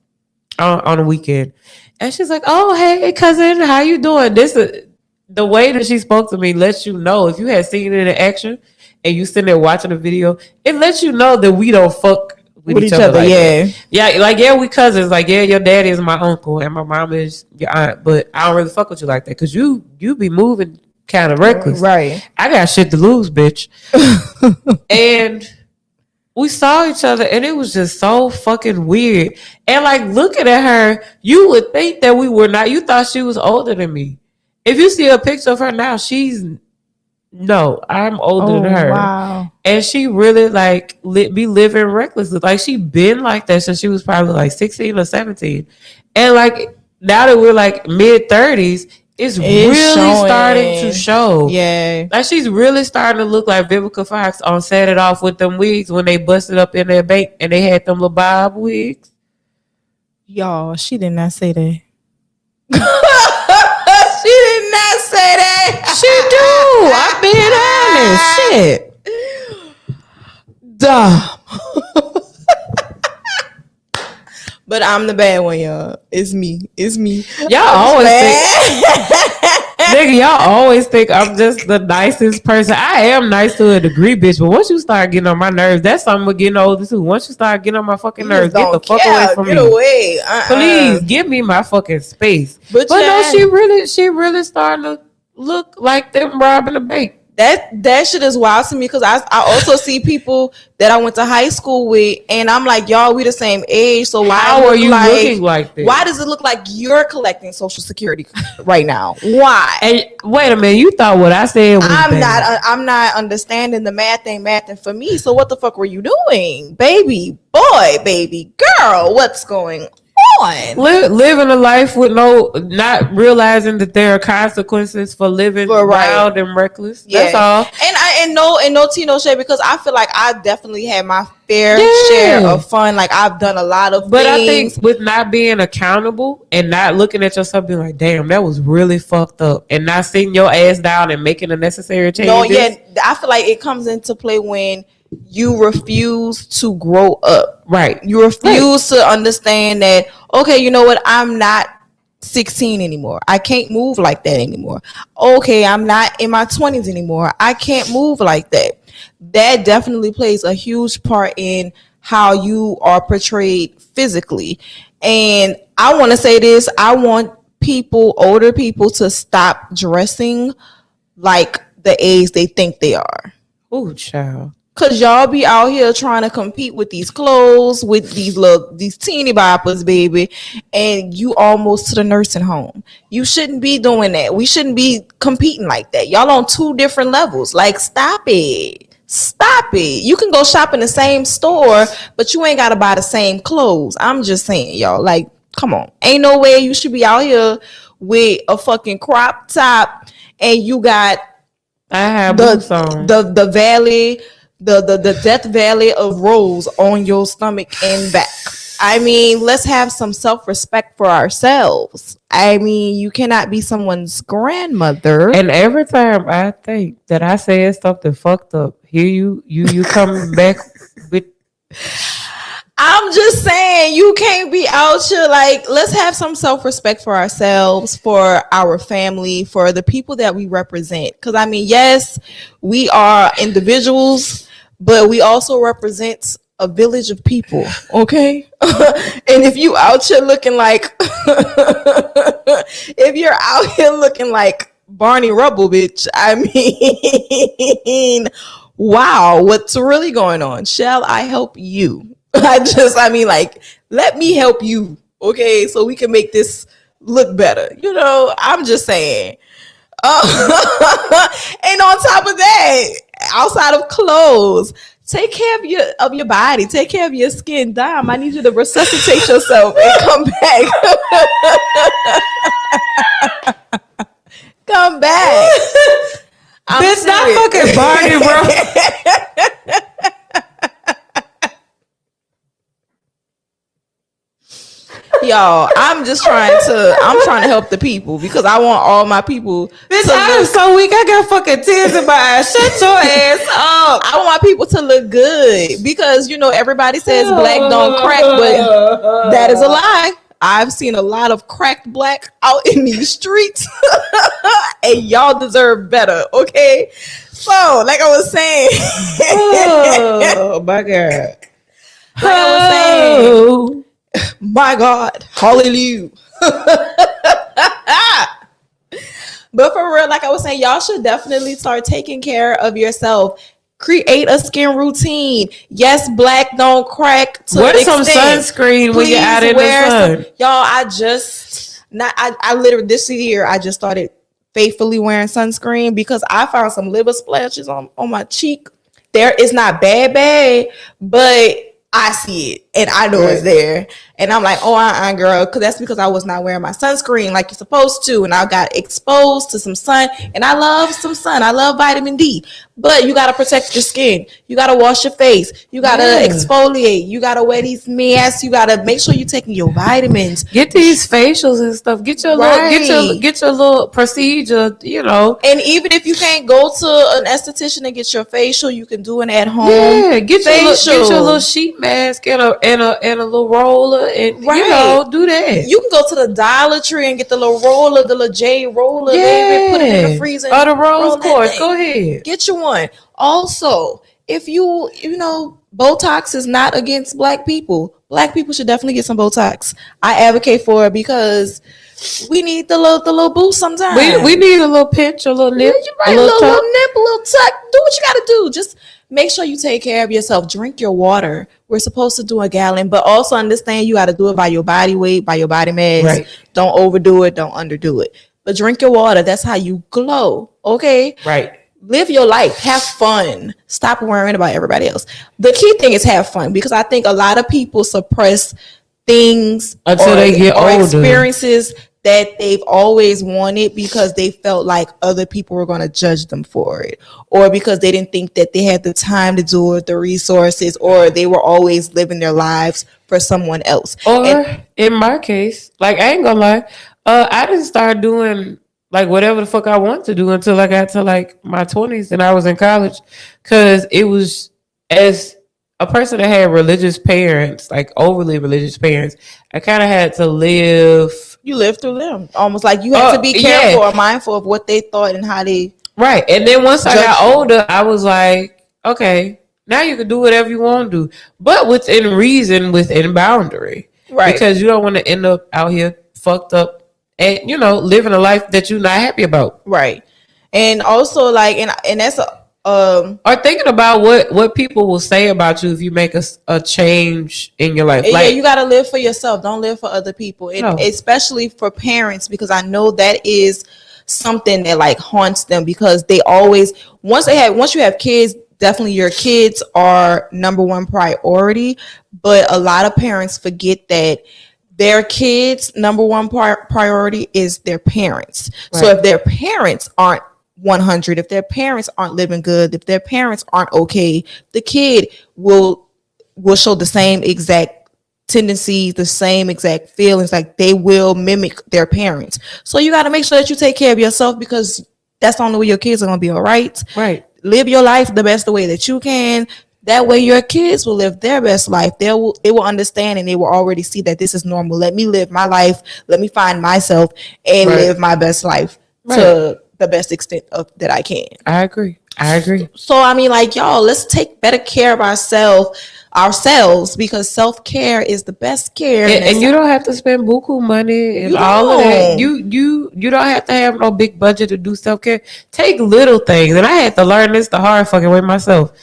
on a weekend, and she's like, "Oh, hey cousin, how you doing?" The way that she spoke to me lets you know, if you had seen it in action and you sitting there watching the video, it lets you know that we don't fuck with each other. Like, we cousins. Like, your daddy is my uncle and my mom is your aunt, but I don't really fuck with you like that because you be moving kind of reckless. Right. I got shit to lose, bitch. And we saw each other and it was just so fucking weird. And like looking at her, you would think that we were not, you thought she was older than me. If you see a picture of her now, I'm older than her. Wow. And she really like be living recklessly. Like she been like that since she was probably like 16 or 17. And like now that we're like mid 30s, it's really starting to show. Yeah. Like she's really starting to look like Vivica Fox on Set It Off with them wigs when they busted up in their bank and they had them little bob wigs. Y'all, she did not say that. She did not say that. She do. I'm being honest. Shit. Dumb. But I'm the bad one, y'all. It's me. Y'all always nigga, y'all always think I'm just the nicest person. I am nice to a degree, bitch. But once you start getting on my nerves, that's something we're getting older too. Once you start getting on my fucking nerves, get the fuck away from me. Get away. Please give me my fucking space. But yeah, no, she really starting to look like them robbing a bank. That shit is wild to me because I also see people that I went to high school with, and I'm like, y'all, we the same age. So how are you looking like this? Why does it look like you're collecting Social Security right now? Why? And wait a minute, you thought what I said was I'm not understanding the math ain't mathing for me. So what the fuck were you doing, baby boy, baby girl? What's going on? Living a life with not realizing that there are consequences for living wild and reckless. That's all. And no tea, no shade, because I feel like I definitely had my fair share of fun. Like I've done a lot of things. I think with not being accountable and not looking at yourself being like, damn, that was really fucked up, and not sitting your ass down and making the necessary changes. No, yeah, I feel like it comes into play when you refuse to grow up. Right. You refuse to understand that, okay, you know what? I'm not 16 anymore. I can't move like that anymore. Okay, I'm not in my 20s anymore. I can't move like that. That definitely plays a huge part in how you are portrayed physically. And I want to say this. I want older people to stop dressing like the age they think they are. Oh, child. Cause y'all be out here trying to compete with these clothes, with these teeny boppers, baby, and you almost to the nursing home. You shouldn't be doing that. We shouldn't be competing like that. Y'all on two different levels. Like, stop it. You can go shop in the same store, but you ain't gotta buy the same clothes. I'm just saying, y'all. Like, come on. Ain't no way you should be out here with a fucking crop top and you got the valley. The Death Valley of Rose on your stomach and back. I mean, let's have some self-respect for ourselves. I mean, you cannot be someone's grandmother. And every time I think that I said something fucked up, here you coming back with. I'm just saying, you can't be out here. Like, let's have some self-respect for ourselves, for our family, for the people that we represent. Because, I mean, yes, we are individuals, but we also represent a village of people, okay? And if you out here looking like, if you're out here looking like Barney Rubble, bitch, I mean, wow, what's really going on? Shall I help you? Let me help you, okay? So we can make this look better. You know, I'm just saying. And on top of that, outside of clothes, take care of your body. Take care of your skin. Dom, I need you to resuscitate yourself and come back. Come back. Bitch, not fucking Barney, bro. Y'all, I'm trying to help the people because I want all my people. Bitch, I am so weak. I got fucking tears in my eyes. Shut your ass up. I want my people to look good because, you know, everybody says black don't crack, but that is a lie. I've seen a lot of cracked black out in these streets and y'all deserve better, okay? So, like I was saying. Oh, my God. Like I was saying. My God, hallelujah. But But for real, like I was saying, y'all should definitely start taking care of yourself. Create a skin routine. Yes, black don't crack. Wear some sunscreen when you're out in the sun. Y'all, I literally this year I just started faithfully wearing sunscreen because I found some liver splashes on my cheek. There is not bad, but I see it and I know it's there. And I'm like, oh, girl, because that's because I was not wearing my sunscreen like you're supposed to. And I got exposed to some sun. And I love some sun. I love vitamin D. But you got to protect your skin. You got to wash your face. You got to exfoliate. You got to wear these masks. You got to make sure you're taking your vitamins. Get these facials and stuff. Get your little procedure, you know. And even if you can't go to an esthetician and get your facial, you can do it at home. Yeah, get your little sheet mask and a little roller. And you know, do that. You can go to the Dollar Tree and get the little roller, the little J roller, baby, put it in the freezer. Or the rose quartz. Go ahead. Get you one. Also, if you know, Botox is not against black people. Black people should definitely get some Botox. I advocate for it because we need the little boost sometimes. We need a little pinch, a little nip, a little nip, a little tuck. Do what you got to do. Just make sure you take care of yourself. Drink your water. We're supposed to do a gallon, but also understand you got to do it by your body weight, by your body mass. Right. Don't overdo it. Don't underdo it. But drink your water. That's how you glow. Okay? Right. Live your life. Have fun. Stop worrying about everybody else. The key thing is have fun because I think a lot of people suppress things until they get older. Experiences that they've always wanted because they felt like other people were going to judge them for it, or because they didn't think that they had the time to do it, the resources, or they were always living their lives for someone else. Or in my case, like I ain't gonna lie, I didn't start doing like whatever the fuck I want to do until I got to like my 20s and I was in college, because it was, as a person that had religious parents, like overly religious parents, I kind of had to live. You lived through them. Almost like you had to be careful or mindful of what they thought and how they. Right. And then once I got older, I was like, okay, now you can do whatever you want to do, but within reason, within boundary. Right. Because you don't want to end up out here fucked up and, you know, living a life that you're not happy about. Right. And also like, and that's or thinking about what people will say about you if you make a change in your life. Like, you got to live for yourself. Don't live for other people. And especially for parents, because I know that is something that like haunts them, because they always, once you have kids, definitely your kids are number one priority. But a lot of parents forget that their kids' number one priority is their parents. Right. So if their parents aren't 100, if their parents aren't living good, if their parents aren't okay, the kid will show the same exact tendencies, the same exact feelings, like they will mimic their parents. So you got to make sure that you take care of yourself, because that's the only way your kids are going to be all right. Right. Live your life the best way that you can. That way your kids will live their best life. They will understand, and they will already see that this is normal. Let me live my life. Let me find myself and live my best life to the best extent that I can. I agree. So I mean, like, y'all, let's take better care of ourselves, because self-care is the best care. And you don't have to spend buku money and all of that. You don't have to have no big budget to do self-care. Take little things. And I had to learn this the hard fucking way myself.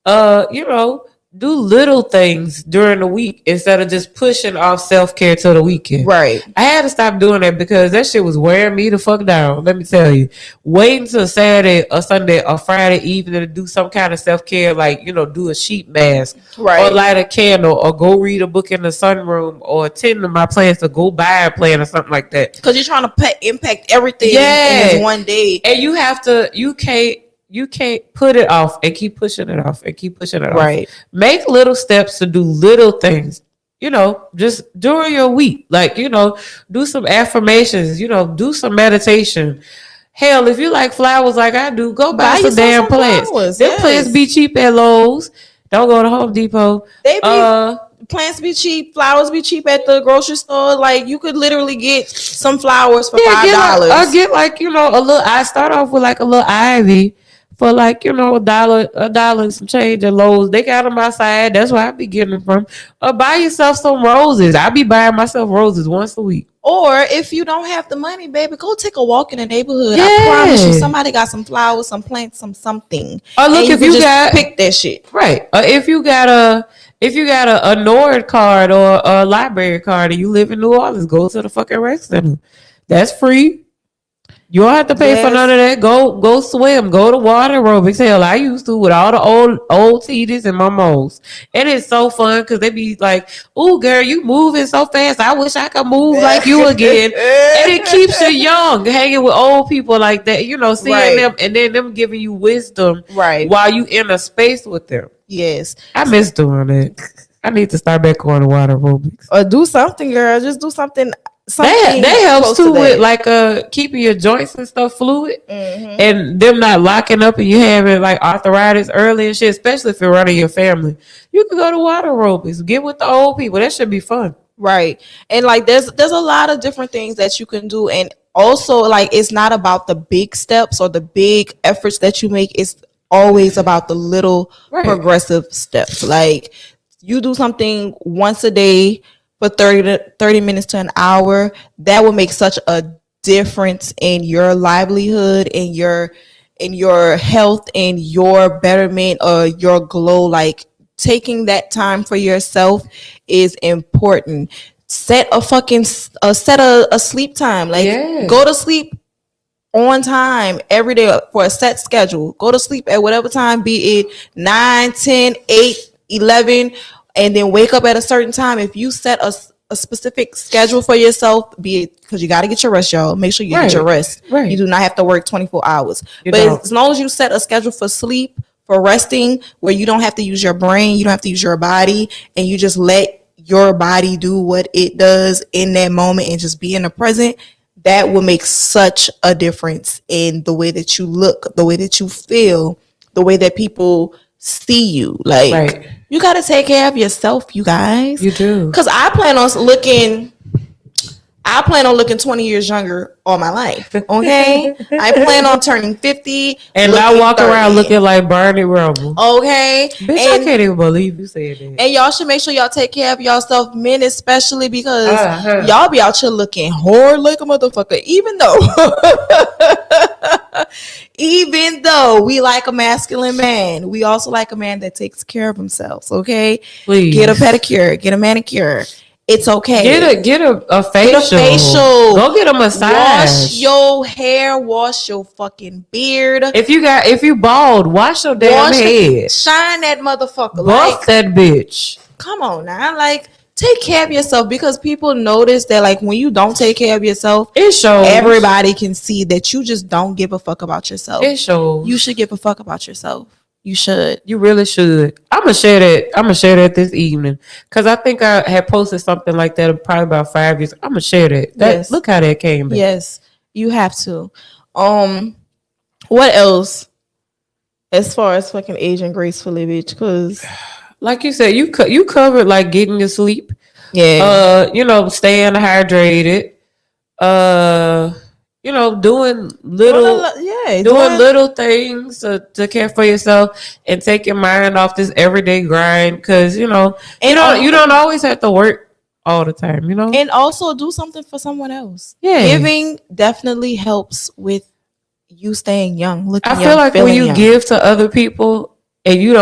You know, do little things during the week instead of just pushing off self-care till the weekend. Right. I had to stop doing that because that shit was wearing me the fuck down. Let me tell you. Waiting till Saturday or Sunday or Friday evening to do some kind of self-care, like, you know, do a sheet mask, or light a candle, or go read a book in the sunroom, or attend to my plans to go buy a plan or something like that. Because you're trying to impact everything in this one day. And you can't put it off and keep pushing it off and keep pushing it off. Right. Make little steps to do little things, you know, just during your week. Like, you know, do some affirmations, you know, do some meditation. Hell, if you like flowers like I do, go buy some damn plants. Them plants be cheap at Lowe's. Don't go to Home Depot. Plants be cheap, flowers be cheap at the grocery store. Like, you could literally get some flowers for $5. Or get like, you know, I start off with like a little ivy for like, you know, $1 and some change at Lowe's. They got them outside. That's where I be getting them from. Or buy yourself some roses. I be buying myself roses once a week. Or if you don't have the money, baby, go take a walk in the neighborhood. Yeah. I promise you, somebody got some flowers, some plants, some something. Or look, And if you just got pick that shit. right, or if you got a Nord card or a library card and you live in New Orleans, go to the fucking rec center. That's free. You don't have to pay for none of that. Go swim. Go to water aerobics. Hell, I used to with all the old Teedies and momos. And it's so fun because they be like, "Ooh, girl, you moving so fast. I wish I could move like you again." And it keeps you young, hanging with old people like that. You know, seeing them and then them giving you wisdom while you in a space with them. Yes, I miss doing it. I need to start back going to water aerobics or do something, girl. Just do something. That helps too with like keeping your joints and stuff fluid and them not locking up and you having like arthritis early and shit, especially if you're running your family. You can go to water aerobics, get with the old people. That should be fun. Right. And like there's a lot of different things that you can do. And also like it's not about the big steps or the big efforts that you make. It's always about the little progressive steps. Like you do something once a day for 30 minutes to an hour, that will make such a difference in your livelihood, in your health, in your betterment or your glow. Like taking that time for yourself is important. Set a sleep time. Like go to sleep on time every day for a set schedule. Go to sleep at whatever time, be it 9, 10, 8, 11, and then wake up at a certain time. If you set a specific schedule for yourself, be it because you got to get your rest, y'all. Make sure you get your rest. Right. You do not have to work 24 hours. As long as you set a schedule for sleep, for resting, where you don't have to use your brain, you don't have to use your body, and you just let your body do what it does in that moment and just be in the present, that will make such a difference in the way that you look, the way that you feel, the way that people see you. Like you got to take care of yourself, you guys. You do. Because I plan on looking 20 years younger all my life. Okay. I plan on turning 50 and not walk around looking like Barney Rubble. Okay. Bitch, I can't even believe you said that. And y'all should make sure y'all take care of yourself, men especially, because y'all be out here looking hard like a motherfucker. Even though we like a masculine man, we also like a man that takes care of himself. Okay. Please get a pedicure, get a manicure. It's okay. Get a facial. Go get a massage. Wash your hair. Wash your fucking beard. If you bald, wash your damn head. Shine that motherfucker. Bust that bitch. Come on now. Like, take care of yourself, because people notice that like when you don't take care of yourself, it shows. Everybody can see that you just don't give a fuck about yourself. It shows. You should give a fuck about yourself. You should. You really should. I'm gonna share that this evening, because I think I had posted something like that probably about 5 years. I'm gonna share that. Yes. Look how that came back. Yes, you have to. What else? As far as fucking aging gracefully, bitch, because like you said, you covered like getting your sleep. Yeah. Staying hydrated. Doing little things to care for yourself and take your mind off this everyday grind, because you don't always have to work all the time, and also do something for someone else. Giving definitely helps with you staying young. I feel like when you give to other people and you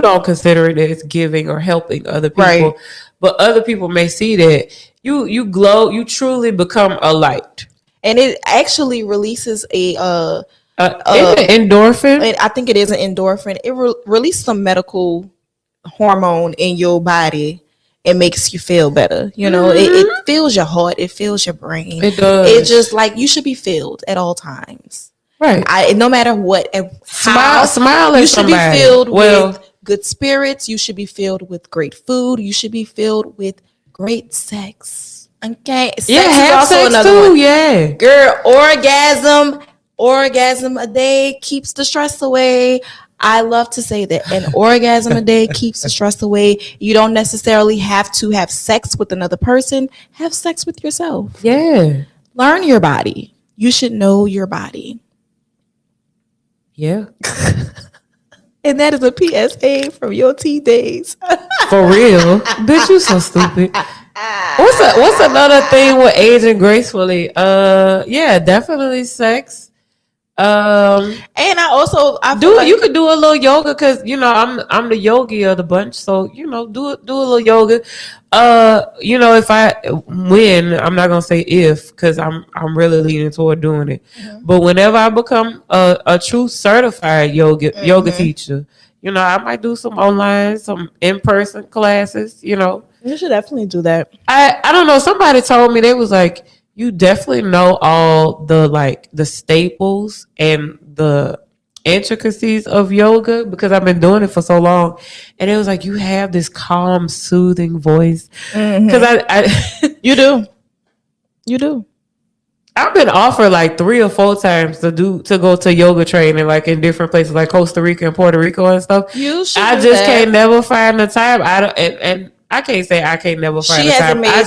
don't consider it as giving or helping other people, but other people may see that you glow, you truly become a light. And it actually releases a endorphin. I think it is an endorphin. It releases some medical hormone in your body. It makes you feel better. It fills your heart. It fills your brain. It does. It's just like you should be filled at all times. Right. No matter what. Smile at you should somebody. Be filled with good spirits. You should be filled with great food. You should be filled with great sex. Okay. Sex is also sex another too, one. Yeah. Girl, orgasm a day keeps the stress away. I love to say that an orgasm a day keeps the stress away. You don't necessarily have to have sex with another person. Have sex with yourself. Yeah. Learn your body. You should know your body. Yeah. And that is a PSA from your T days. For real. Bitch, you so stupid. What's another thing with aging gracefully? Yeah, definitely sex. And I Do feel like you could do a little yoga because I'm the yogi of the bunch, so do a little yoga. If I when I'm not gonna say if because I'm really leaning toward doing it, but whenever I become a true certified yoga teacher, I might do some online, some in person classes. you should definitely do that. I don't know. Somebody told me they was like, you definitely know all the staples and the intricacies of yoga because I've been doing it for so long, and it was like you have this calm, soothing voice. Because You do. I've been offered like 3 or 4 times to go to yoga training like in different places like Costa Rica and Puerto Rico and stuff. You should. I just can't never find the time. I don't and I can't say I can't never find the time. I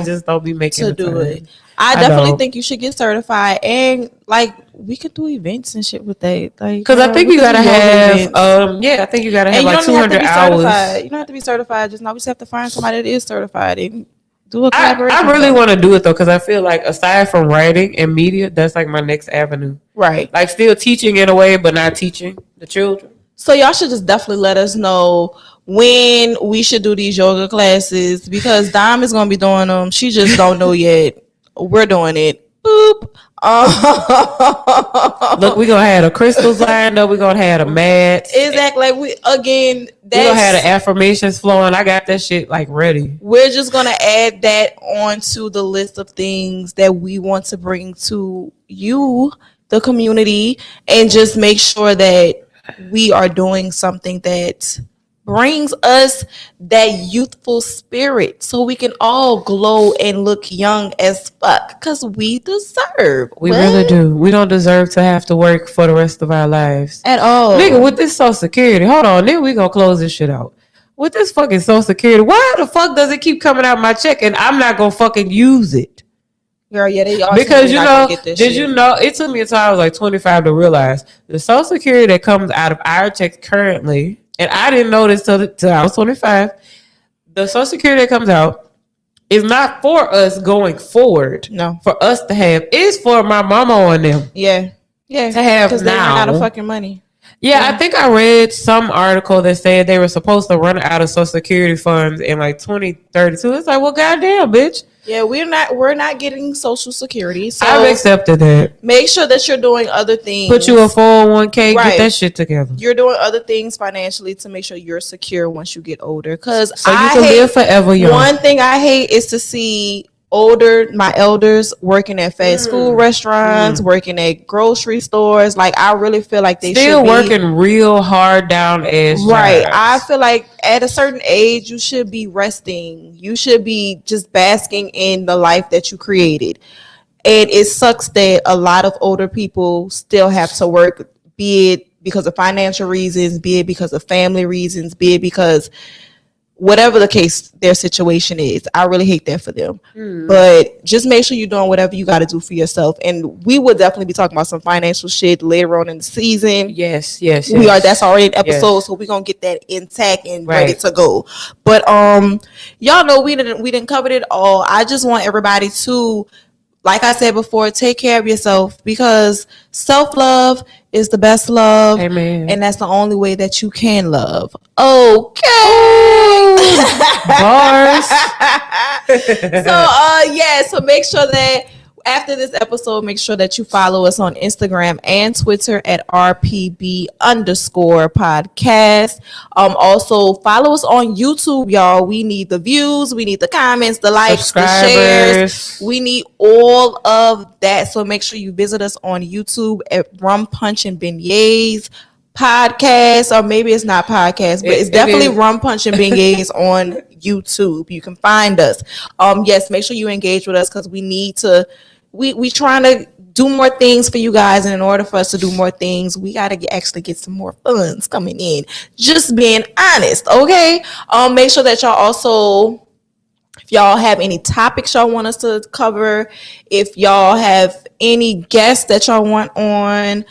just don't be making to the do time. it. I definitely think you should get certified, and like we could do events and shit with that. Like, because I think you gotta have I think you gotta have like 200 hours. You don't have to be certified. Just now, we just have to find somebody that is certified and do a collaboration. I really want to do it though because I feel like aside from writing and media, that's like my next avenue. Right, like still teaching in a way, but not teaching the children. So y'all should just definitely let us know when we should do these yoga classes because Dom is gonna be doing them. She just don't know yet. We're doing it. Boop. Look, we're gonna have the crystals lined up. We're gonna have the mats. Exactly. We're gonna have the affirmations flowing. I got that shit like ready. We're just gonna add that onto the list of things that we want to bring to you, the community, and just make sure that we are doing something that brings us that youthful spirit so we can all glow and look young as fuck because we deserve. We really do. We don't deserve to have to work for the rest of our lives at all. Nigga, with this Social Security, hold on, then we gonna close this shit out. With this fucking Social Security, why the fuck does it keep coming out my check and I'm not gonna fucking use it? Girl, yeah, they because you know it took me until I was like 25 to realize the Social Security that comes out of our checks currently, and I didn't know this till I was 25. The Social Security that comes out is not for us going forward. No, for us to have. It's for my mama and them. Yeah, to have because they run out of fucking money. Yeah, I think I read some article that said they were supposed to run out of Social Security funds in like 2032. It's like, well, goddamn, bitch. Yeah, we're not getting Social Security. So I've accepted that. Make sure that you're doing other things. Put you a 401k, right. Get that shit together. You're doing other things financially to make sure you're secure once you get older. Because so you can live forever young. One thing I hate is to see my elders working at fast food restaurants, working at grocery stores. Like I really feel like they still should be working real hard down as right. Jobs. I feel like at a certain age you should be resting. You should be just basking in the life that you created. And it sucks that a lot of older people still have to work, be it because of financial reasons, be it because of family reasons, be it because whatever the case their situation is. I really hate that for them. But just make sure you're doing whatever you got to do for yourself. And we will definitely be talking about some financial shit later on in the season. Yes. We are. That's already an episode, so we're going to get that intact and ready to go. But y'all know we didn't cover it all. I just want everybody to, like I said before, take care of yourself because self-love is the best love. Amen. And that's the only way that you can love. Okay. Bars. So make sure that after this episode, make sure that you follow us on Instagram and Twitter at RPB_podcast. Also follow us on YouTube, y'all. We need the views, we need the comments, the likes, the shares. We need all of that. So make sure you visit us on YouTube at Rum Punch and Beignets podcast, or maybe it's not podcast, but it's definitely Rum Punch and Beignets on YouTube. You can find us. Yes, make sure you engage with us because we need to. We trying to do more things for you guys, and in order for us to do more things, we got to actually get some more funds coming in. Just being honest, okay? Make sure that y'all also, if y'all have any topics y'all want us to cover, if y'all have any guests that y'all want on,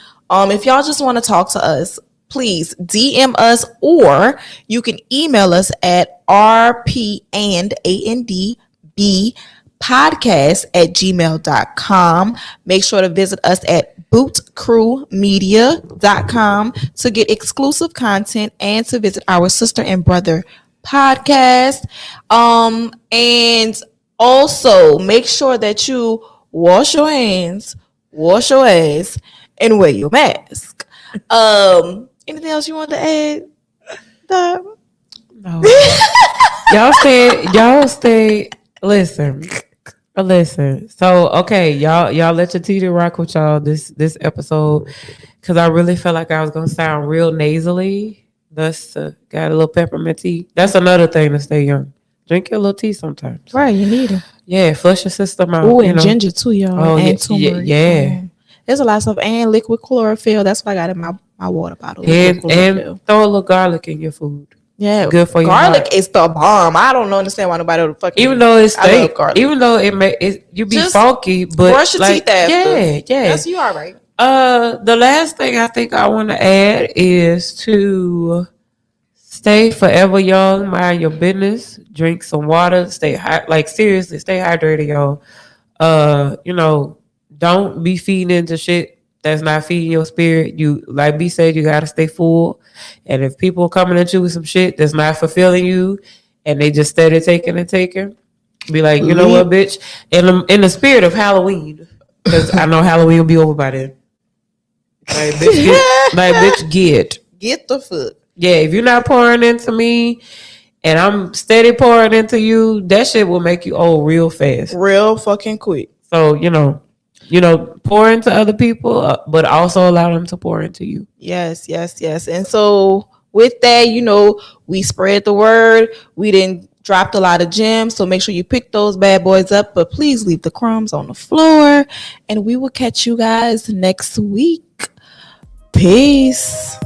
if y'all just want to talk to us, please DM us, or you can email us at rpandandbeignets podcast@gmail.com. Make sure to visit us at bootcrewmedia.com to get exclusive content and to visit our sister and brother podcast. And also make sure that you wash your hands, wash your ass, and wear your mask. Anything else you want to add? No. y'all stay. Listen. So okay, y'all let your teeter rock with y'all this episode, because I really felt like I was gonna sound real nasally. Thus, got a little peppermint tea. That's another thing to stay young. Drink your little tea sometimes. Right, you need it. Yeah, flush your system out. Oh, and ginger too, y'all. Oh, and turmeric. Yeah. There's a lot of stuff. And liquid chlorophyll. That's what I got in my water bottle. And throw a little garlic in your food. Yeah, good for your garlic heart. Is the bomb. I don't understand why nobody would fucking. Even though it's steak, even though you be just funky, but brush your teeth after. Yeah. That's you all right. The last thing I think I want to add is to stay forever young, mind your business, drink some water, stay seriously, stay hydrated, y'all. Don't be feeding into shit that's not feeding your spirit. You, like B said, you gotta stay full. And if people are coming at you with some shit that's not fulfilling you, and they just steady taking, be like, you know what, bitch? In the spirit of Halloween, because I know Halloween will be over by then. Like, bitch, get the fuck. Yeah, if you're not pouring into me, and I'm steady pouring into you, that shit will make you old real fast, real fucking quick. So pour into other people, but also allow them to pour into you. Yes. And so with that, we spread the word. We didn't dropped a lot of gems, so make sure you pick those bad boys up, but please leave the crumbs on the floor, and we will catch you guys next week. Peace.